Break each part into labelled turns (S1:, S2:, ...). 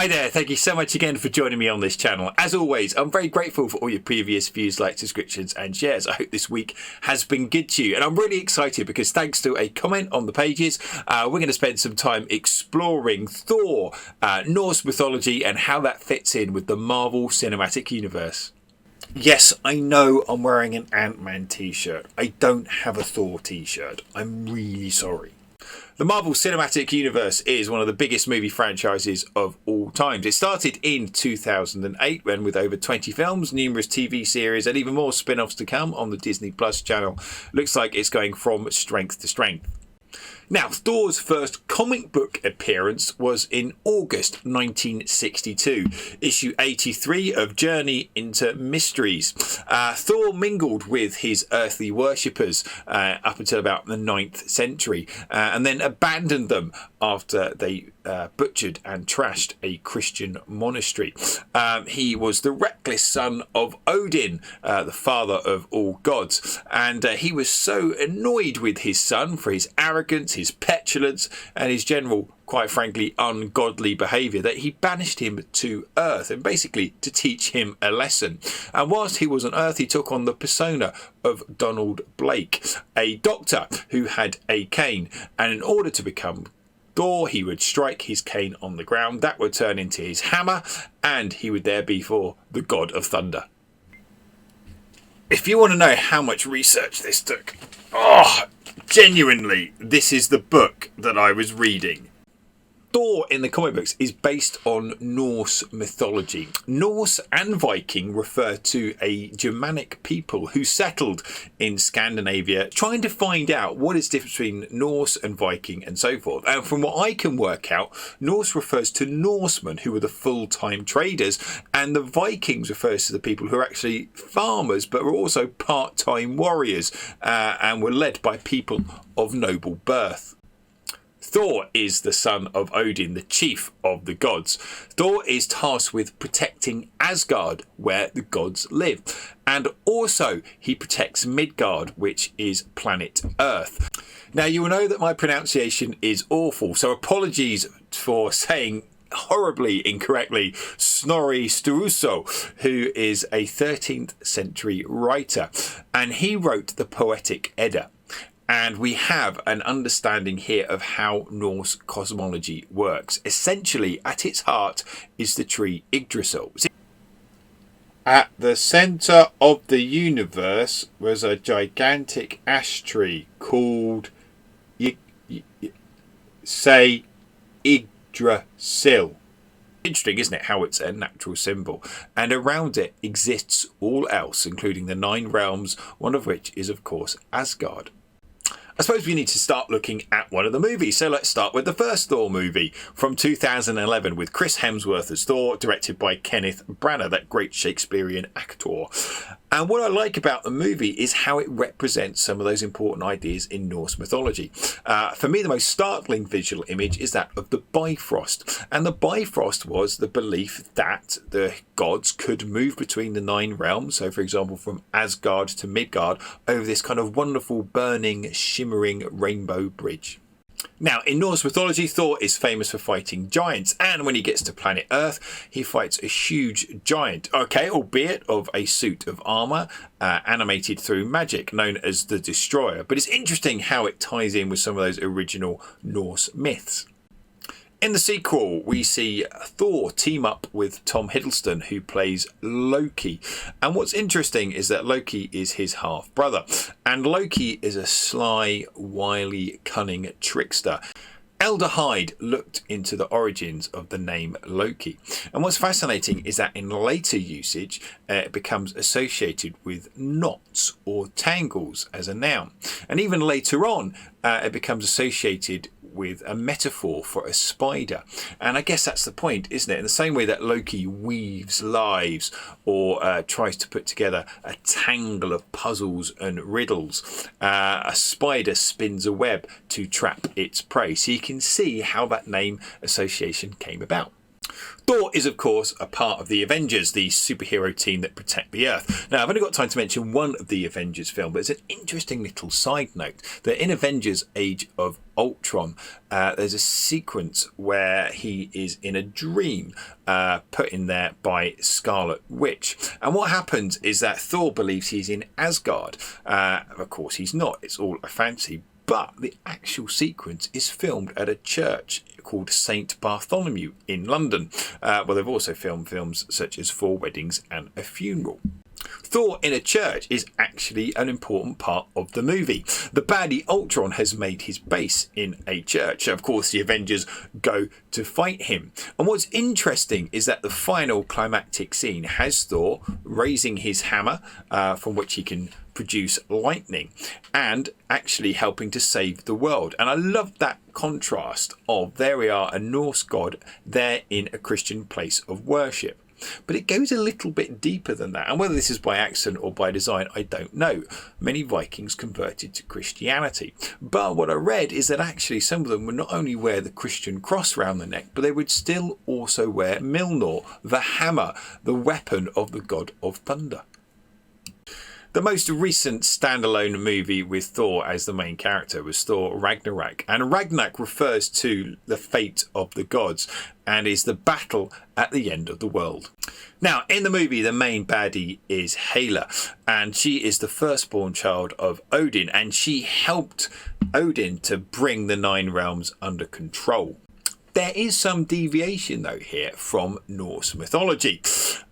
S1: Hi there, thank you so much again for joining me on this channel. As always, I'm very grateful for all your previous views, likes, subscriptions and shares. I hope this week has been good to you. And I'm really excited because thanks to a comment on the pages, we're going to spend some time exploring Thor, Norse mythology and how that fits in with the Marvel Cinematic Universe. Yes, I know I'm wearing an Ant-Man t-shirt. I don't have a Thor t-shirt. I'm really sorry. The Marvel Cinematic Universe is one of the biggest movie franchises of all time. It started in 2008 when with over 20 films, numerous TV series and even more spin-offs to come on the Disney Plus channel. Looks like it's going from strength to strength. Now, Thor's first comic book appearance was in August 1962, issue 83 of Journey into Mysteries. Thor mingled with his earthly worshippers up until about the 9th century and then abandoned them after they butchered and trashed a Christian monastery. He was the reckless son of Odin, the father of all gods, and he was so annoyed with his son for his arrogance, his petulance and his general, quite frankly, ungodly behaviour that he banished him to Earth and basically to teach him a lesson. And whilst he was on Earth, he took on the persona of Donald Blake, a doctor who had a cane, and in order to become Thor, he would strike his cane on the ground, that would turn into his hammer, and he would there be for the God of Thunder. If you want to know how much research this took, genuinely, this is the book that I was reading. Thor in the comic books is based on Norse mythology. Norse and Viking refer to a Germanic people who settled in Scandinavia, trying to find out what is the difference between Norse and Viking and so forth. And from what I can work out, Norse refers to Norsemen who were the full-time traders, and the Vikings refers to the people who are actually farmers but were also part-time warriors and were led by people of noble birth. Thor is the son of Odin, the chief of the gods. Thor is tasked with protecting Asgard, where the gods live. And also he protects Midgard, which is planet Earth. Now you will know that my pronunciation is awful, so apologies for saying horribly incorrectly Snorri Sturluson, who is a 13th century writer. And he wrote the Poetic Edda. And we have an understanding here of how Norse cosmology works. Essentially, at its heart is the tree Yggdrasil. At the centre of the universe was a gigantic ash tree called Yggdrasil. Interesting, isn't it, how it's a natural symbol, and around it exists all else, including the 9 realms, one of which is of course Asgard. I suppose we need to start looking at one of the movies. So let's start with the first Thor movie from 2011 with Chris Hemsworth as Thor, directed by Kenneth Branagh, that great Shakespearean actor. And what I like about the movie is how it represents some of those important ideas in Norse mythology. For me, the most startling visual image is that of the Bifrost. And the Bifrost was the belief that the gods could move between the 9 realms. So, for example, from Asgard to Midgard over this kind of wonderful, burning, shimmering rainbow bridge. Now, in Norse mythology, Thor is famous for fighting giants, and when he gets to planet Earth, he fights a huge giant, albeit of a suit of armour, animated through magic, known as the Destroyer. But it's interesting how it ties in with some of those original Norse myths. In the sequel, we see Thor team up with Tom Hiddleston, who plays Loki. And what's interesting is that Loki is his half-brother. And Loki is a sly, wily, cunning trickster. Elder Hyde looked into the origins of the name Loki. And what's fascinating is that in later usage, it becomes associated with knots or tangles as a noun. And even later on, it becomes associated with a metaphor for a spider. And I guess that's the point, isn't it? In the same way that Loki weaves lives or tries to put together a tangle of puzzles and riddles, a spider spins a web to trap its prey. So you can see how that name association came about. Thor is, of course, a part of the Avengers, the superhero team that protect the Earth. Now, I've only got time to mention one of the Avengers film, but it's an interesting little side note that in Avengers Age of Ultron, there's a sequence where he is in a dream put in there by Scarlet Witch. And what happens is that Thor believes he's in Asgard. Of course, he's not. It's all a fancy. But the actual sequence is filmed at a church called St. Bartholomew in London. Well, they've also filmed films such as 4 Weddings and a Funeral. Thor in a church is actually an important part of the movie. The baddie Ultron has made his base in a church. Of course, the Avengers go to fight him. And what's interesting is that the final climactic scene has Thor raising his hammer, from which he can produce lightning, and actually helping to save the world. And I love that contrast of there we are, a Norse god there in a Christian place of worship. But it goes a little bit deeper than that, and whether this is by accident or by design, I don't know. Many Vikings converted to Christianity, but what I read is that actually some of them would not only wear the Christian cross round the neck, but they would still also wear Mjolnir, the hammer, the weapon of the god of thunder. The most recent standalone movie with Thor as the main character was Thor Ragnarok, and Ragnarok refers to the fate of the gods and is the battle at the end of the world. Now, in the movie, the main baddie is Hela, and she is the firstborn child of Odin, and she helped Odin to bring the 9 realms under control. There is some deviation though here from Norse mythology.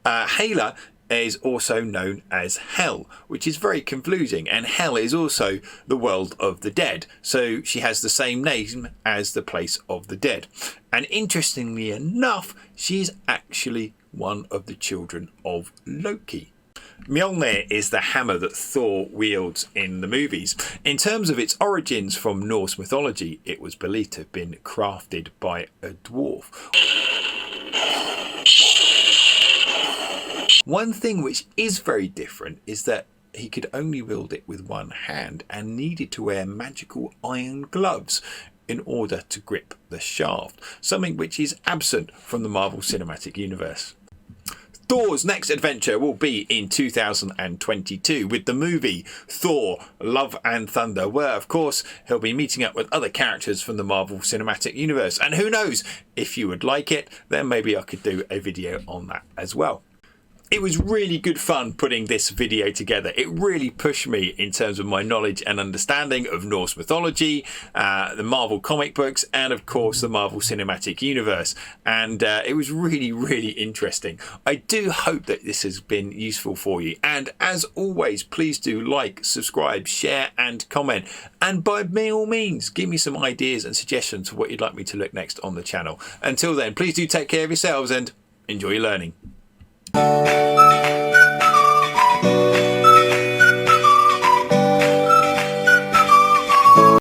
S1: Hela is also known as Hell, which is very confusing, and Hell is also the world of the dead, so she has the same name as the place of the dead. And interestingly enough, she is actually one of the children of Loki. Mjolnir is the hammer that Thor wields in the movies. In terms of its origins from Norse mythology, it was believed to have been crafted by a dwarf. One thing which is very different is that he could only wield it with one hand and needed to wear magical iron gloves in order to grip the shaft, something which is absent from the Marvel Cinematic Universe. Thor's next adventure will be in 2022 with the movie Thor Love and Thunder, where of course he'll be meeting up with other characters from the Marvel Cinematic Universe, and who knows, if you would like it, then maybe I could do a video on that as well. It was really good fun putting this video together. It really pushed me in terms of my knowledge and understanding of Norse mythology, the Marvel comic books, and of course the Marvel Cinematic Universe. And it was really, really interesting. I do hope that this has been useful for you. And as always, please do like, subscribe, share and comment. And by all means, give me some ideas and suggestions for what you'd like me to look next on the channel. Until then, please do take care of yourselves and enjoy your learning.